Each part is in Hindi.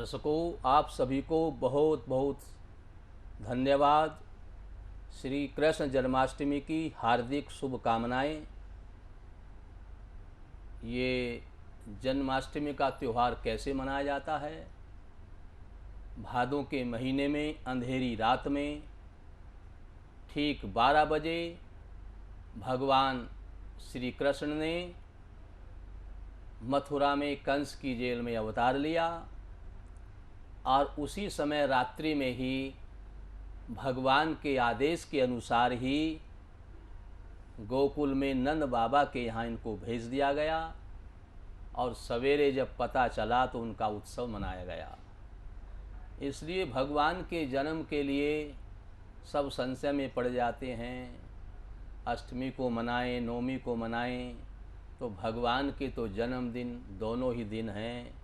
दर्शकों, आप सभी को बहुत बहुत धन्यवाद। श्री कृष्ण जन्माष्टमी की हार्दिक शुभकामनाएं। ये जन्माष्टमी का त्यौहार कैसे मनाया जाता है? भादों के महीने में अंधेरी रात में ठीक 12 बजे भगवान श्री कृष्ण ने मथुरा में कंस की जेल में अवतार लिया और उसी समय रात्रि में ही भगवान के आदेश के अनुसार ही गोकुल में नंद बाबा के यहाँ इनको भेज दिया गया और सवेरे जब पता चला तो उनका उत्सव मनाया गया। इसलिए भगवान के जन्म के लिए सब संशय में पड़ जाते हैं। अष्टमी को मनाएं, नवमी को मनाएं, तो भगवान के तो जन्मदिन दोनों ही दिन हैं।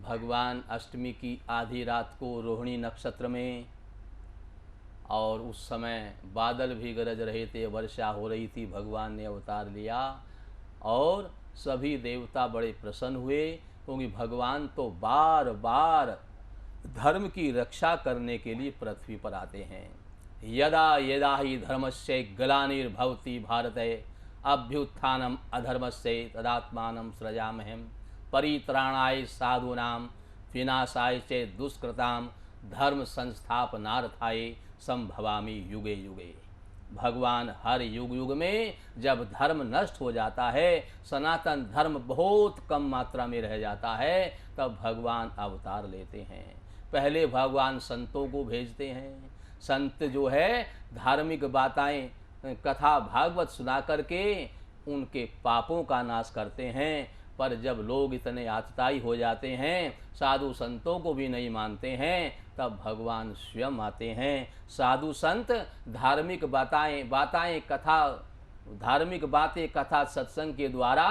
भगवान अष्टमी की आधी रात को रोहिणी नक्षत्र में, और उस समय बादल भी गरज रहे थे, वर्षा हो रही थी, भगवान ने अवतार लिया और सभी देवता बड़े प्रसन्न हुए, क्योंकि भगवान तो बार बार धर्म की रक्षा करने के लिए पृथ्वी पर आते हैं। यदा यदा ही धर्मस्य ग्लानिर्भवति भारते अभ्युत्थानम अधर्मस्य तदात्मानं सृजाम्यहम् परित्राणाय साधूनां विनाशाय च दुष्कृतां धर्म संस्थापनार्थाय संभवामि युगे युगे। भगवान हर युग युग में जब धर्म नष्ट हो जाता है, सनातन धर्म बहुत कम मात्रा में रह जाता है, तब भगवान अवतार लेते हैं। पहले भगवान संतों को भेजते हैं। संत जो है धार्मिक बातें, कथा भागवत सुना करके उनके पापों का नाश करते हैं। पर जब लोग इतने आतताई हो जाते हैं, साधु संतों को भी नहीं मानते हैं, तब भगवान स्वयं आते हैं। साधु संत धार्मिक बातें कथा, धार्मिक बातें कथा सत्संग के द्वारा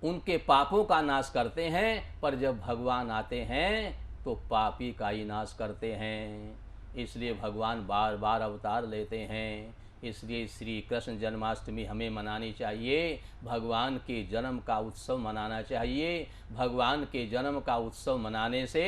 उनके पापों का नाश करते हैं, पर जब भगवान आते हैं तो पापी का ही नाश करते हैं। इसलिए भगवान बार बार अवतार लेते हैं। इसलिए श्री कृष्ण जन्माष्टमी हमें मनानी चाहिए। भगवान के जन्म का उत्सव मनाना चाहिए। भगवान के जन्म का उत्सव मनाने से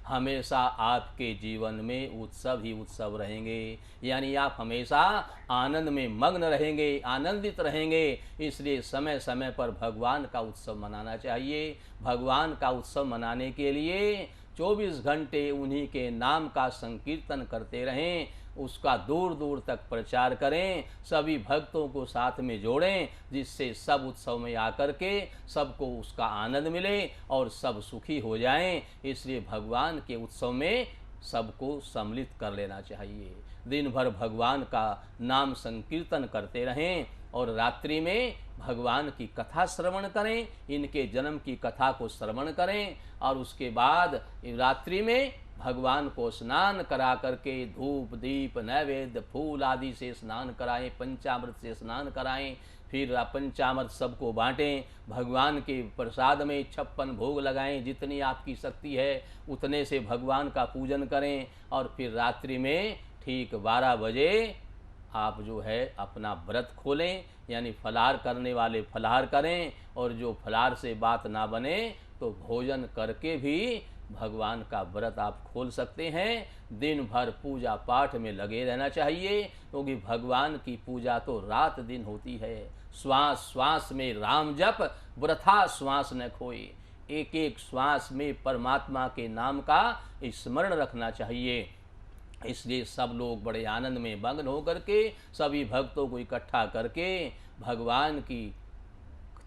हमेशा आपके जीवन में उत्सव ही उत्सव रहेंगे, यानी आप हमेशा आनंद में मग्न रहेंगे, आनंदित रहेंगे। इसलिए समय समय पर भगवान का उत्सव मनाना चाहिए। भगवान का उत्सव मनाने के लिए 24 घंटे उन्हीं के नाम का संकीर्तन करते रहें, उसका दूर दूर तक प्रचार करें, सभी भक्तों को साथ में जोड़ें, जिससे सब उत्सव में आकर के सबको उसका आनंद मिले और सब सुखी हो जाएं। इसलिए भगवान के उत्सव में सबको सम्मिलित कर लेना चाहिए। दिन भर भगवान का नाम संकीर्तन करते रहें और रात्रि में भगवान की कथा श्रवण करें, इनके जन्म की कथा को श्रवण करें, और उसके बाद रात्रि में भगवान को स्नान करा करके धूप दीप नैवेद्य फूल आदि से स्नान कराएं, पंचामृत से स्नान कराएं, फिर पंचामृत सबको बांटें, भगवान के प्रसाद में 56 भोग लगाएं, जितनी आपकी शक्ति है उतने से भगवान का पूजन करें। और फिर रात्रि में ठीक 12 बजे आप जो है अपना व्रत खोलें, यानी फलाहार करने वाले फलाहार करें, और जो फलाहार से बात ना बने तो भोजन करके भी भगवान का व्रत आप खोल सकते हैं। दिन भर पूजा पाठ में लगे रहना चाहिए, क्योंकि भगवान की पूजा तो रात दिन होती है। श्वास श्वास में राम जप वृथा श्वास न खोए। एक एक श्वास में परमात्मा के नाम का स्मरण रखना चाहिए। इसलिए सब लोग बड़े आनंद में मग्न होकर के सभी भक्तों को इकट्ठा करके भगवान की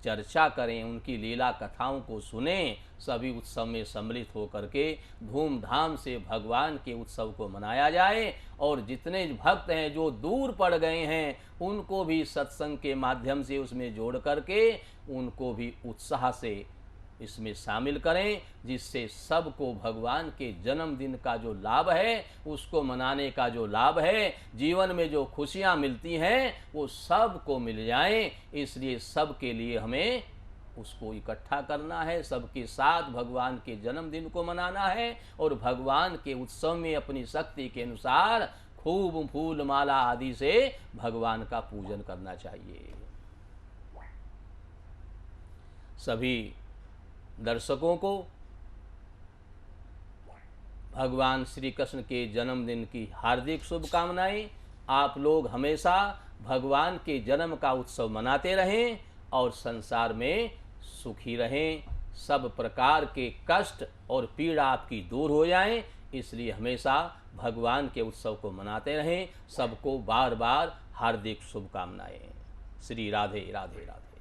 चर्चा करें, उनकी लीला कथाओं को सुनें, सभी उत्सव में सम्मिलित होकर के धूमधाम से भगवान के उत्सव को मनाया जाए। और जितने भक्त हैं जो दूर पड़ गए हैं, उनको भी सत्संग के माध्यम से उसमें जोड़ करके उनको भी उत्साह से इसमें शामिल करें, जिससे सबको भगवान के जन्मदिन का जो लाभ है, उसको मनाने का जो लाभ है, जीवन में जो खुशियां मिलती हैं, वो सबको मिल जाएं। इसलिए सबके लिए हमें उसको इकट्ठा करना है, सबके साथ भगवान के जन्मदिन को मनाना है, और भगवान के उत्सव में अपनी शक्ति के अनुसार खूब फूल माला आदि से भगवान का पूजन करना चाहिए। सभी दर्शकों को भगवान श्री कृष्ण के जन्मदिन की हार्दिक शुभकामनाएं। आप लोग हमेशा भगवान के जन्म का उत्सव मनाते रहें और संसार में सुखी रहें, सब प्रकार के कष्ट और पीड़ा आपकी दूर हो जाएं। इसलिए हमेशा भगवान के उत्सव को मनाते रहें। सबको बार बार हार्दिक शुभकामनाएं। श्री राधे राधे राधे।